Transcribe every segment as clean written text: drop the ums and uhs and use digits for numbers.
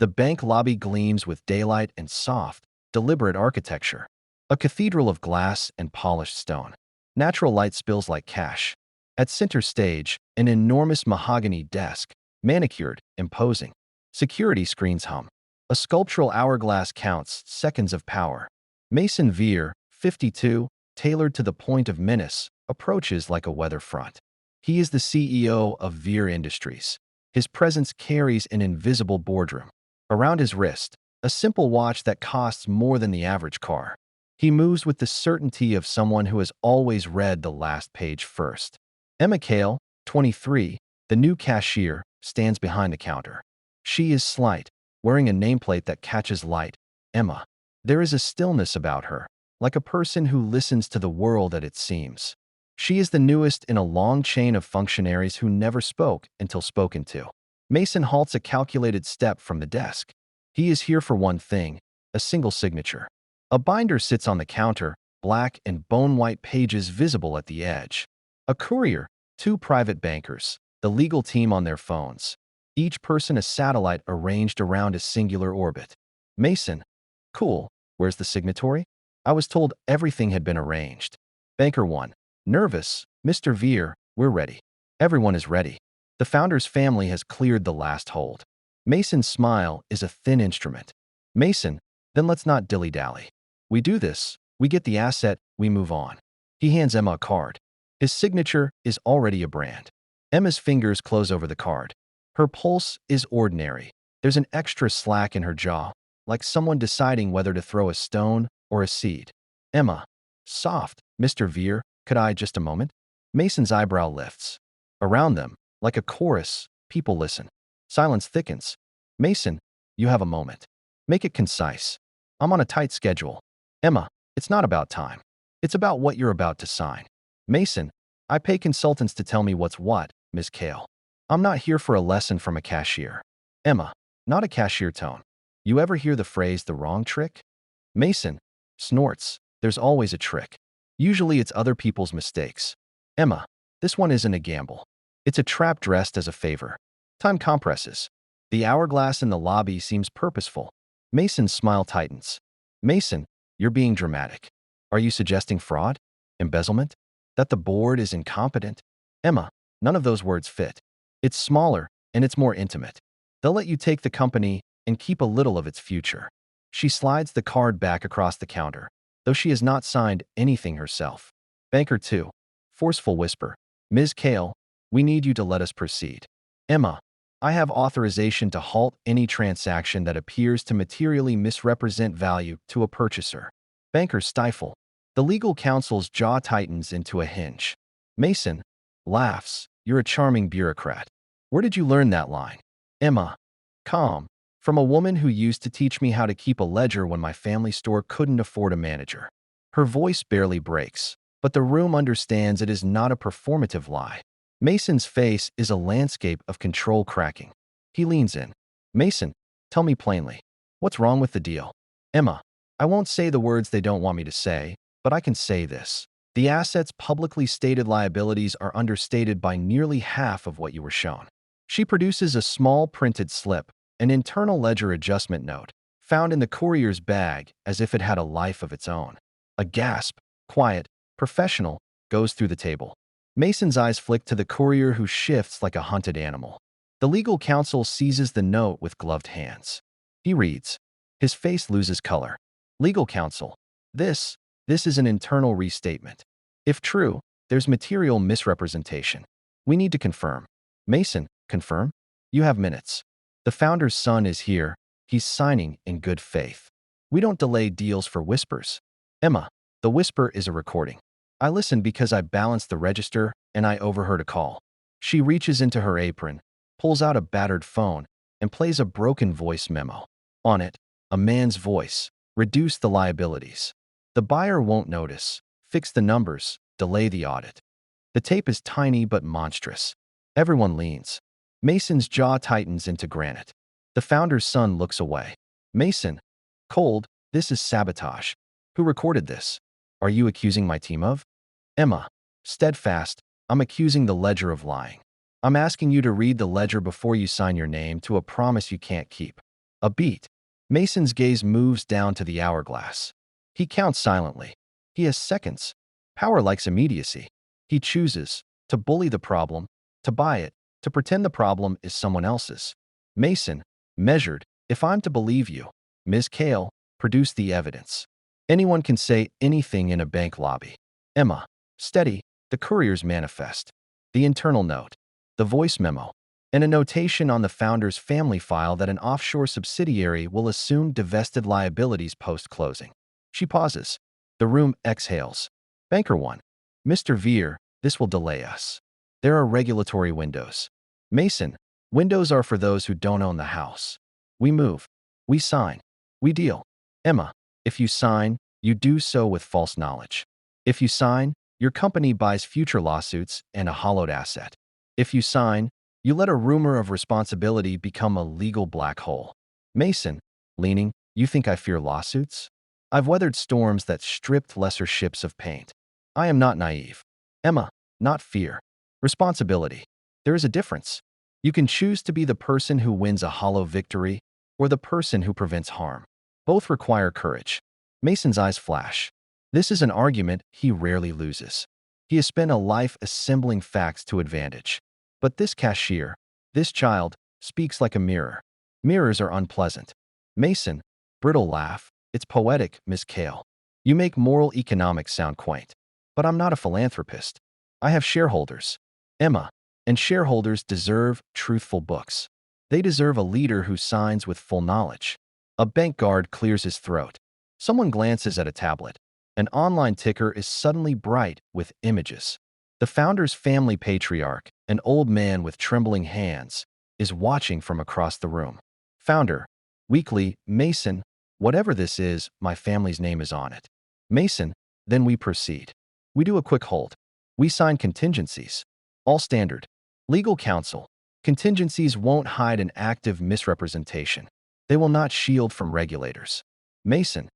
The bank lobby gleams with daylight and soft, deliberate architecture. A cathedral of glass and polished stone. Natural light spills like cash. At center stage, an enormous mahogany desk, manicured, imposing. Security screens hum. A sculptural hourglass counts seconds of power. Mason Vere, 52, tailored to the point of menace, approaches like a weather front. He is the CEO of Vere Industries. His presence carries an invisible boardroom. Around his wrist, a simple watch that costs more than the average car. He moves with the certainty of someone who has always read the last page first. Emma Kale, 23, the new cashier, stands behind the counter. She is slight, wearing a nameplate that catches light. Emma. There is a stillness about her, like a person who listens to the world as it seems. She is the newest in a long chain of functionaries who never spoke until spoken to. Mason halts a calculated step from the desk. He is here for one thing, a single signature. A binder sits on the counter, black and bone-white pages visible at the edge. A courier, two private bankers, the legal team on their phones. Each person a satellite arranged around a singular orbit. Mason. Cool. Where's the signatory? I was told everything had been arranged. Banker 1. Nervous. Mr. Vere, we're ready. Everyone is ready. The founder's family has cleared the last hold. Mason's smile is a thin instrument. Mason, then let's not dilly-dally. We do this, we get the asset, we move on. He hands Emma a card. His signature is already a brand. Emma's fingers close over the card. Her pulse is ordinary. There's an extra slack in her jaw, like someone deciding whether to throw a stone or a seed. Emma. Soft. Mr. Vere, could I just a moment? Mason's eyebrow lifts. Around them, like a chorus, people listen. Silence thickens. Mason, you have a moment. Make it concise. I'm on a tight schedule. Emma, it's not about time. It's about what you're about to sign. Mason, I pay consultants to tell me what's what, Ms. Kale. I'm not here for a lesson from a cashier. Emma, not a cashier tone. You ever hear the phrase the wrong trick? Mason snorts. There's always a trick. Usually it's other people's mistakes. Emma, this one isn't a gamble. It's a trap dressed as a favor. Time compresses. The hourglass in the lobby seems purposeful. Mason's smile tightens. Mason, you're being dramatic. Are you suggesting fraud? Embezzlement? That the board is incompetent? Emma, none of those words fit. It's smaller, and it's more intimate. They'll let you take the company and keep a little of its future. She slides the card back across the counter, though she has not signed anything herself. Banker 2. Forceful whisper. Ms. Kale, we need you to let us proceed. Emma, I have authorization to halt any transaction that appears to materially misrepresent value to a purchaser. Banker stifle. The legal counsel's jaw tightens into a hinge. Mason laughs. You're a charming bureaucrat. Where did you learn that line? Emma. Calm. From a woman who used to teach me how to keep a ledger when my family store couldn't afford a manager. Her voice barely breaks, but the room understands it is not a performative lie. Mason's face is a landscape of control cracking. He leans in. Mason, tell me plainly. What's wrong with the deal? Emma, I won't say the words they don't want me to say, but I can say this. The asset's publicly stated liabilities are understated by nearly half of what you were shown. She produces a small printed slip, an internal ledger adjustment note, found in the courier's bag as if it had a life of its own. A gasp, quiet, professional, goes through the table. Mason's eyes flick to the courier who shifts like a hunted animal. The legal counsel seizes the note with gloved hands. He reads. His face loses color. Legal counsel. This is an internal restatement. If true, there's material misrepresentation. We need to confirm. Mason, confirm? You have minutes. The founder's son is here. He's signing in good faith. We don't delay deals for whispers. Emma, the whisper is a recording. I listened because I balanced the register and I overheard a call. She reaches into her apron, pulls out a battered phone, and plays a broken voice memo. On it, a man's voice. Reduce the liabilities. The buyer won't notice. Fix the numbers. Delay the audit. The tape is tiny but monstrous. Everyone leans. Mason's jaw tightens into granite. The founder's son looks away. Mason. Cold. This is sabotage. Who recorded this? Are you accusing my team of? Emma. Steadfast. I'm accusing the ledger of lying. I'm asking you to read the ledger before you sign your name to a promise you can't keep. A beat. Mason's gaze moves down to the hourglass. He counts silently. He has seconds. Power likes immediacy. He chooses to bully the problem, to buy it, to pretend the problem is someone else's. Mason, measured, if I'm to believe you. Ms. Kale, produce the evidence. Anyone can say anything in a bank lobby. Emma, steady, the courier's manifest. The internal note. The voice memo. And a notation on the founder's family file that an offshore subsidiary will assume divested liabilities post-closing. She pauses. The room exhales. Banker 1. Mr. Vere, this will delay us. There are regulatory windows. Mason, windows are for those who don't own the house. We move. We sign. We deal. Emma, if you sign, you do so with false knowledge. If you sign, your company buys future lawsuits and a hollowed asset. If you sign, you let a rumor of responsibility become a legal black hole. Mason, leaning, you think I fear lawsuits? I've weathered storms that stripped lesser ships of paint. I am not naive. Emma, not fear. Responsibility. There is a difference. You can choose to be the person who wins a hollow victory or the person who prevents harm. Both require courage. Mason's eyes flash. This is an argument he rarely loses. He has spent a life assembling facts to advantage. But this cashier, this child, speaks like a mirror. Mirrors are unpleasant. Mason, brittle laugh. It's poetic, Miss Kale. You make moral economics sound quaint. But I'm not a philanthropist. I have shareholders. Emma, and shareholders deserve truthful books. They deserve a leader who signs with full knowledge. A bank guard clears his throat. Someone glances at a tablet. An online ticker is suddenly bright with images. The founder's family patriarch, an old man with trembling hands, is watching from across the room. Founder, weekly, Mason, whatever this is, my family's name is on it. Mason, then we proceed. We do a quick hold. We sign contingencies. All standard. Legal counsel. Contingencies won't hide an active misrepresentation. They will not shield from regulators. Mason,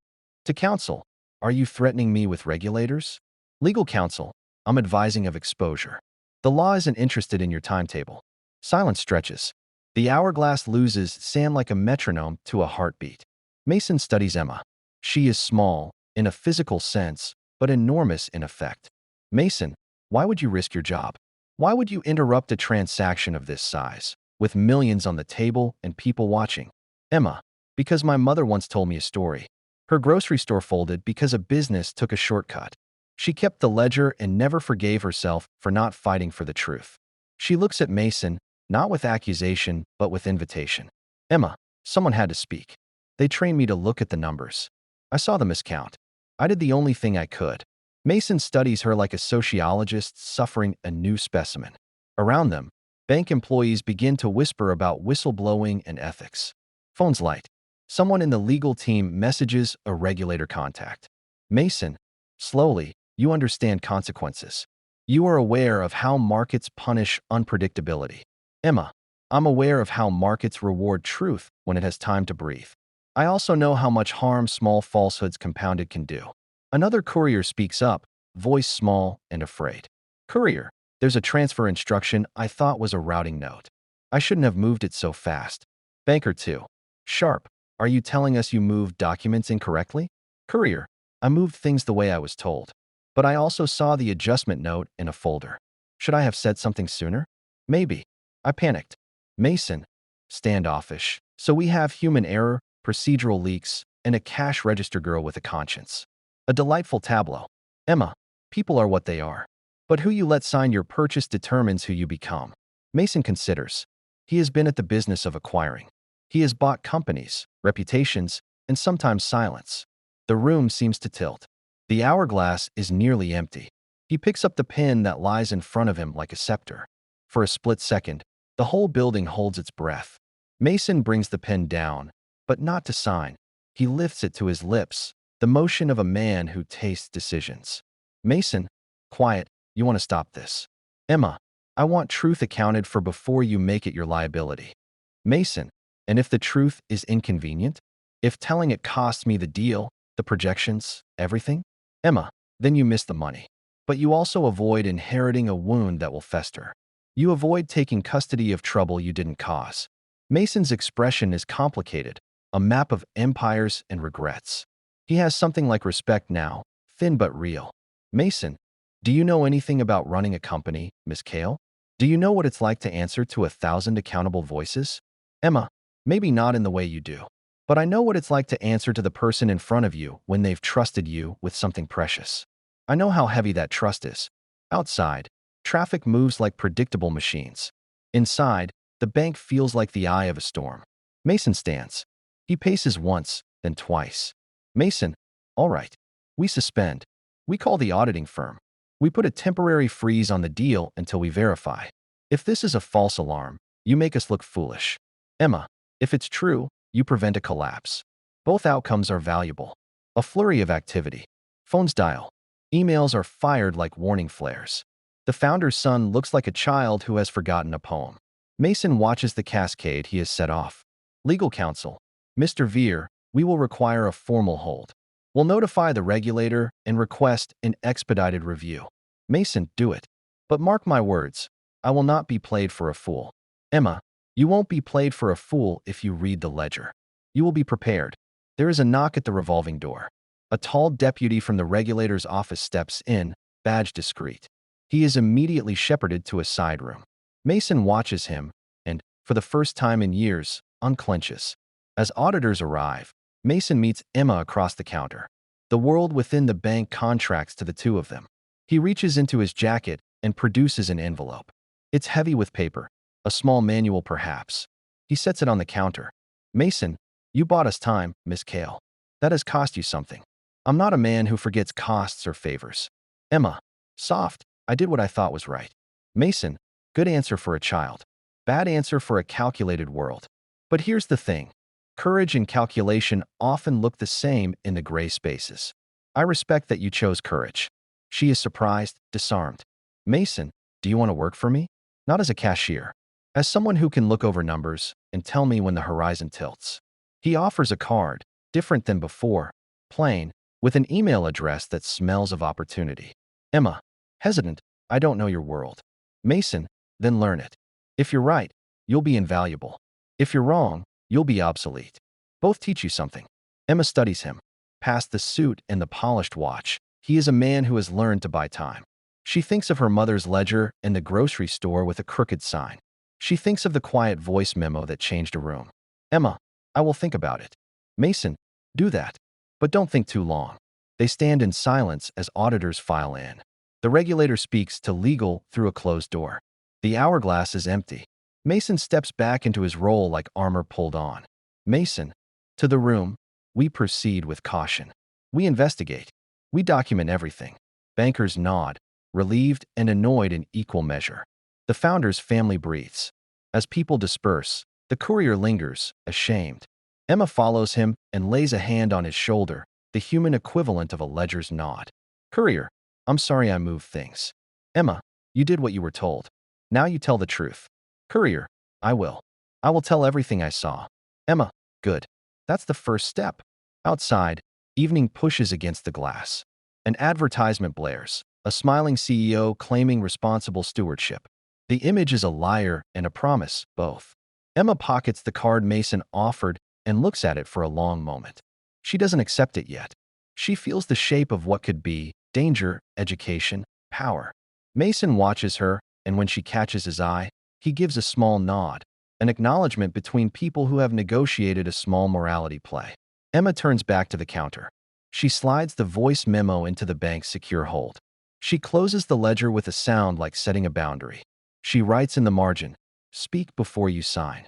to counsel, are you threatening me with regulators? Legal counsel, I'm advising of exposure. The law isn't interested in your timetable. Silence stretches. The hourglass loses sand like a metronome to a heartbeat. Mason studies Emma. She is small, in a physical sense, but enormous in effect. Mason, why would you risk your job? Why would you interrupt a transaction of this size, with millions on the table and people watching? Emma, because my mother once told me a story. Her grocery store folded because a business took a shortcut. She kept the ledger and never forgave herself for not fighting for the truth. She looks at Mason, not with accusation, but with invitation. Emma, someone had to speak. They trained me to look at the numbers. I saw the miscount. I did the only thing I could. Mason studies her like a sociologist suffering a new specimen. Around them, bank employees begin to whisper about whistleblowing and ethics. Phones light. Someone in the legal team messages a regulator contact. Mason, slowly, you understand consequences. You are aware of how markets punish unpredictability. Emma, I'm aware of how markets reward truth when it has time to breathe. I also know how much harm small falsehoods compounded can do. Another courier speaks up, voice small and afraid. Courier, there's a transfer instruction I thought was a routing note. I shouldn't have moved it so fast. Banker 2. Sharp, are you telling us you moved documents incorrectly? Courier, I moved things the way I was told. But I also saw the adjustment note in a folder. Should I have said something sooner? Maybe. I panicked. Mason, standoffish. So we have human error, procedural leaks, and a cash register girl with a conscience. A delightful tableau. Emma, people are what they are. But who you let sign your purchase determines who you become. Mason considers. He has been at the business of acquiring. He has bought companies, reputations, and sometimes silence. The room seems to tilt. The hourglass is nearly empty. He picks up the pen that lies in front of him like a scepter. For a split second, the whole building holds its breath. Mason brings the pen down, but not to sign. He lifts it to his lips, the motion of a man who tastes decisions. Mason, quiet, you want to stop this. Emma, I want truth accounted for before you make it your liability. Mason, and if the truth is inconvenient? If telling it costs me the deal, the projections, everything? Emma, then you miss the money. But you also avoid inheriting a wound that will fester. You avoid taking custody of trouble you didn't cause. Mason's expression is complicated, a map of empires and regrets. He has something like respect now, thin but real. Mason, do you know anything about running a company, Miss Kale? Do you know what it's like to answer to 1,000 accountable voices? Emma, maybe not in the way you do. But I know what it's like to answer to the person in front of you when they've trusted you with something precious. I know how heavy that trust is. Outside, traffic moves like predictable machines. Inside, the bank feels like the eye of a storm. Mason stands. He paces once, then twice. Mason, all right. We suspend. We call the auditing firm. We put a temporary freeze on the deal until we verify. If this is a false alarm, you make us look foolish. Emma, if it's true, you prevent a collapse. Both outcomes are valuable. A flurry of activity. Phones dial. Emails are fired like warning flares. The founder's son looks like a child who has forgotten a poem. Mason watches the cascade he has set off. Legal counsel. Mr. Vere, we will require a formal hold. We'll notify the regulator and request an expedited review. Mason, do it. But mark my words, I will not be played for a fool. Emma, you won't be played for a fool if you read the ledger. You will be prepared. There is a knock at the revolving door. A tall deputy from the regulator's office steps in, badge discreet. He is immediately shepherded to a side room. Mason watches him and, for the first time in years, unclenches. As auditors arrive, Mason meets Emma across the counter. The world within the bank contracts to the two of them. He reaches into his jacket and produces an envelope. It's heavy with paper, a small manual perhaps. He sets it on the counter. Mason, you bought us time, Miss Kale. That has cost you something. I'm not a man who forgets costs or favors. Emma, soft, I did what I thought was right. Mason, good answer for a child. Bad answer for a calculated world. But here's the thing. Courage and calculation often look the same in the gray spaces. I respect that you chose courage. She is surprised, disarmed. Mason, do you want to work for me? Not as a cashier. As someone who can look over numbers and tell me when the horizon tilts. He offers a card, different than before, plain, with an email address that smells of opportunity. Emma, hesitant, I don't know your world. Mason, then learn it. If you're right, you'll be invaluable. If you're wrong, you'll be obsolete. Both teach you something. Emma studies him. Past the suit and the polished watch, he is a man who has learned to buy time. She thinks of her mother's ledger and the grocery store with a crooked sign. She thinks of the quiet voice memo that changed a room. Emma, I will think about it. Mason, do that. But don't think too long. They stand in silence as auditors file in. The regulator speaks to legal through a closed door. The hourglass is empty. Mason steps back into his role like armor pulled on. Mason, to the room, we proceed with caution. We investigate. We document everything. Bankers nod, relieved and annoyed in equal measure. The founder's family breathes. As people disperse, the courier lingers, ashamed. Emma follows him and lays a hand on his shoulder, the human equivalent of a ledger's nod. Courier, I'm sorry I moved things. Emma, you did what you were told. Now you tell the truth. Courier, I will. I will tell everything I saw. Emma, good. That's the first step. Outside, evening pushes against the glass. An advertisement blares, a smiling CEO claiming responsible stewardship. The image is a liar and a promise, both. Emma pockets the card Mason offered and looks at it for a long moment. She doesn't accept it yet. She feels the shape of what could be danger, education, power. Mason watches her, and when she catches his eye, he gives a small nod, an acknowledgement between people who have negotiated a small morality play. Emma turns back to the counter. She slides the voice memo into the bank's secure hold. She closes the ledger with a sound like setting a boundary. She writes in the margin, "Speak before you sign."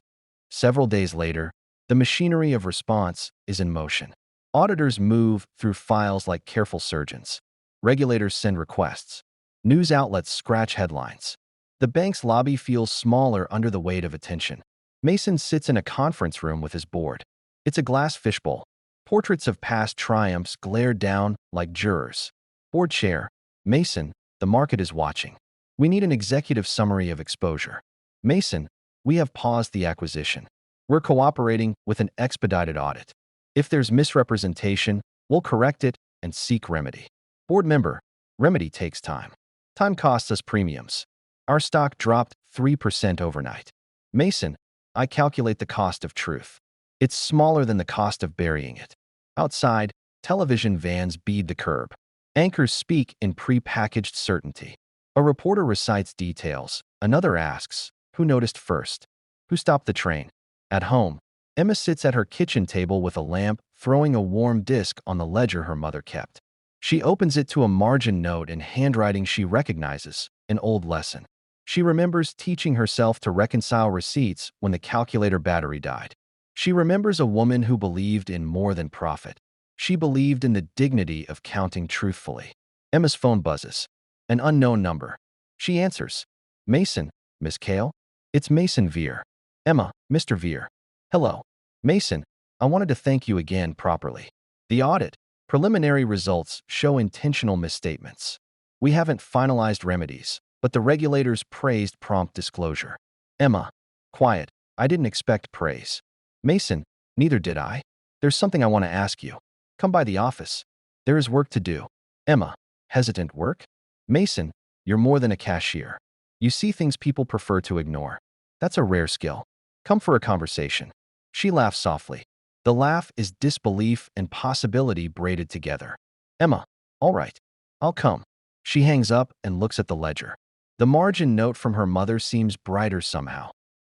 Several days later, the machinery of response is in motion. Auditors move through files like careful surgeons. Regulators send requests. News outlets scratch headlines. The bank's lobby feels smaller under the weight of attention. Mason sits in a conference room with his board. It's a glass fishbowl. Portraits of past triumphs glare down like jurors. Board chair, Mason, the market is watching. We need an executive summary of exposure. Mason, we have paused the acquisition. We're cooperating with an expedited audit. If there's misrepresentation, we'll correct it and seek remedy. Board member, remedy takes time. Time costs us premiums. Our stock dropped 3% overnight. Mason, I calculate the cost of truth. It's smaller than the cost of burying it. Outside, television vans bead the curb. Anchors speak in pre-packaged certainty. A reporter recites details. Another asks, who noticed first? Who stopped the train? At home, Emma sits at her kitchen table with a lamp, throwing a warm disk on the ledger her mother kept. She opens it to a margin note in handwriting she recognizes, an old lesson. She remembers teaching herself to reconcile receipts when the calculator battery died. She remembers a woman who believed in more than profit. She believed in the dignity of counting truthfully. Emma's phone buzzes. An unknown number. She answers. Mason, Miss Kale? It's Mason Vere. Emma, Mr. Vere. Hello. Mason, I wanted to thank you again properly. The audit, preliminary results show intentional misstatements. We haven't finalized remedies, but the regulators praised prompt disclosure. Emma, quiet. I didn't expect praise. Mason, neither did I. There's something I want to ask you. Come by the office. There is work to do. Emma, hesitant work? Mason, you're more than a cashier. You see things people prefer to ignore. That's a rare skill. Come for a conversation. She laughs softly. The laugh is disbelief and possibility braided together. Emma, all right. I'll come. She hangs up and looks at the ledger. The margin note from her mother seems brighter somehow.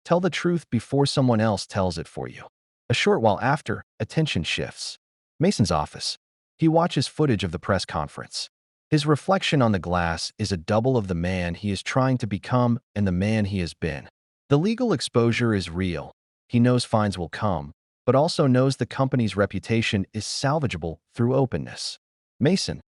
Tell the truth before someone else tells it for you. A short while after, attention shifts. Mason's office. He watches footage of the press conference. His reflection on the glass is a double of the man he is trying to become and the man he has been. The legal exposure is real. He knows fines will come, but also knows the company's reputation is salvageable through openness. Mason.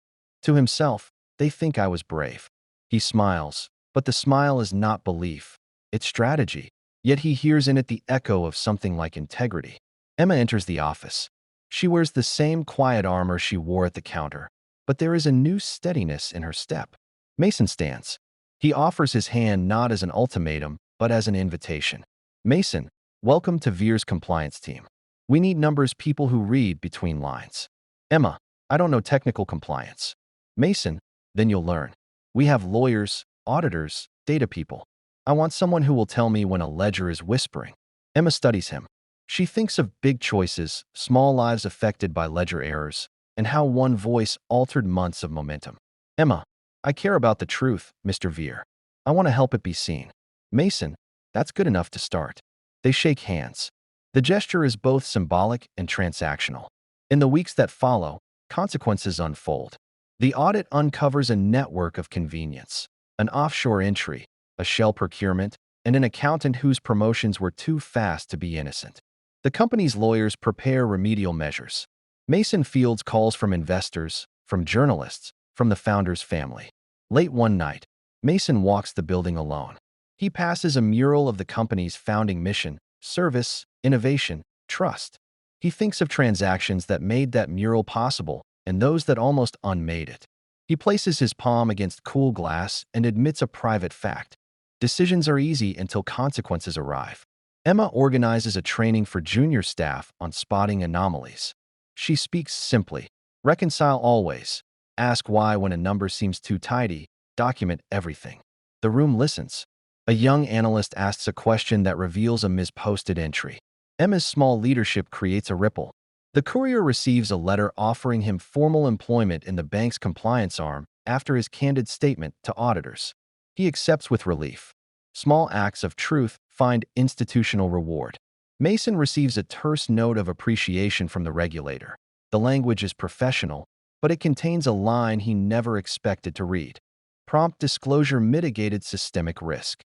To himself, they think I was brave. He smiles, but the smile is not belief. It's strategy. Yet he hears in it the echo of something like integrity. Emma enters the office. She wears the same quiet armor she wore at the counter, but there is a new steadiness in her step. Mason stands. He offers his hand not as an ultimatum, but as an invitation. Mason, welcome to Vere's compliance team. We need numbers people who read between lines. Emma, I don't know technical compliance. Mason, then you'll learn. We have lawyers, auditors, data people. I want someone who will tell me when a ledger is whispering. Emma studies him. She thinks of big choices, small lives affected by ledger errors, and how one voice altered months of momentum. Emma, I care about the truth, Mr. Vere. I want to help it be seen. Mason, that's good enough to start. They shake hands. The gesture is both symbolic and transactional. In the weeks that follow, consequences unfold. The audit uncovers a network of convenience, an offshore entry, a shell procurement, and an accountant whose promotions were too fast to be innocent. The company's lawyers prepare remedial measures. Mason fields calls from investors, from journalists, from the founder's family. Late one night, Mason walks the building alone. He passes a mural of the company's founding mission: service, innovation, trust. He thinks of transactions that made that mural possible and those that almost unmade it. He places his palm against cool glass and admits a private fact. Decisions are easy until consequences arrive. Emma organizes a training for junior staff on spotting anomalies. She speaks simply. Reconcile always. Ask why when a number seems too tidy. Document everything. The room listens. A young analyst asks a question that reveals a misposted entry. Emma's small leadership creates a ripple. The courier receives a letter offering him formal employment in the bank's compliance arm after his candid statement to auditors. He accepts with relief. Small acts of truth find institutional reward. Mason receives a terse note of appreciation from the regulator. The language is professional, but it contains a line he never expected to read. Prompt disclosure mitigated systemic risk.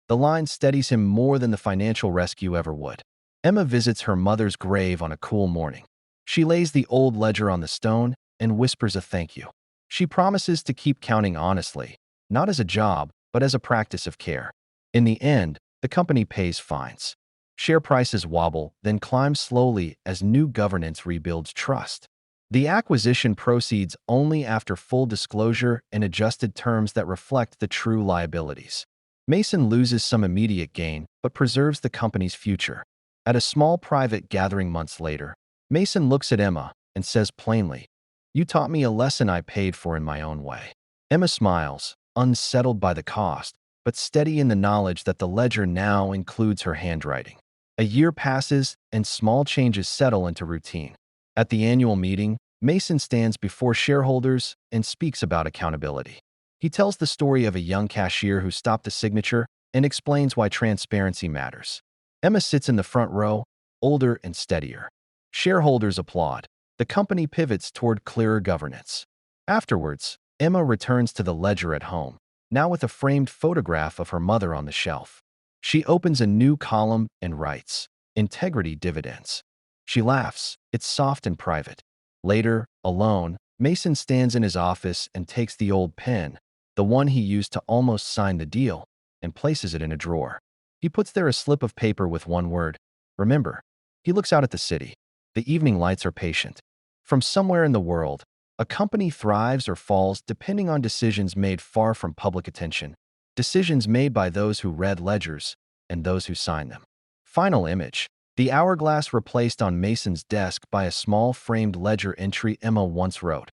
The line steadies him more than the financial rescue ever would. Emma visits her mother's grave on a cool morning. She lays the old ledger on the stone and whispers a thank you. She promises to keep counting honestly, not as a job, but as a practice of care. In the end, the company pays fines. Share prices wobble, then climb slowly as new governance rebuilds trust. The acquisition proceeds only after full disclosure and adjusted terms that reflect the true liabilities. Mason loses some immediate gain, but preserves the company's future. At a small private gathering months later, Mason looks at Emma and says plainly, "You taught me a lesson I paid for in my own way." Emma smiles, unsettled by the cost, but steady in the knowledge that the ledger now includes her handwriting. A year passes, and small changes settle into routine. At the annual meeting, Mason stands before shareholders and speaks about accountability. He tells the story of a young cashier who stopped a signature and explains why transparency matters. Emma sits in the front row, older and steadier. Shareholders applaud. The company pivots toward clearer governance. Afterwards, Emma returns to the ledger at home, now with a framed photograph of her mother on the shelf. She opens a new column and writes, "Integrity Dividends." She laughs. It's soft and private. Later, alone, Mason stands in his office and takes the old pen, the one he used to almost sign the deal, and places it in a drawer. He puts there a slip of paper with one word, "Remember." He looks out at the city. The evening lights are patient. From somewhere in the world, a company thrives or falls depending on decisions made far from public attention, decisions made by those who read ledgers and those who sign them. Final image. The hourglass replaced on Mason's desk by a small framed ledger entry Emma once wrote,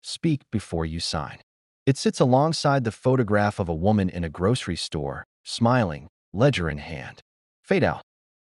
"Speak before you sign." It sits alongside the photograph of a woman in a grocery store, smiling, ledger in hand. Fade out.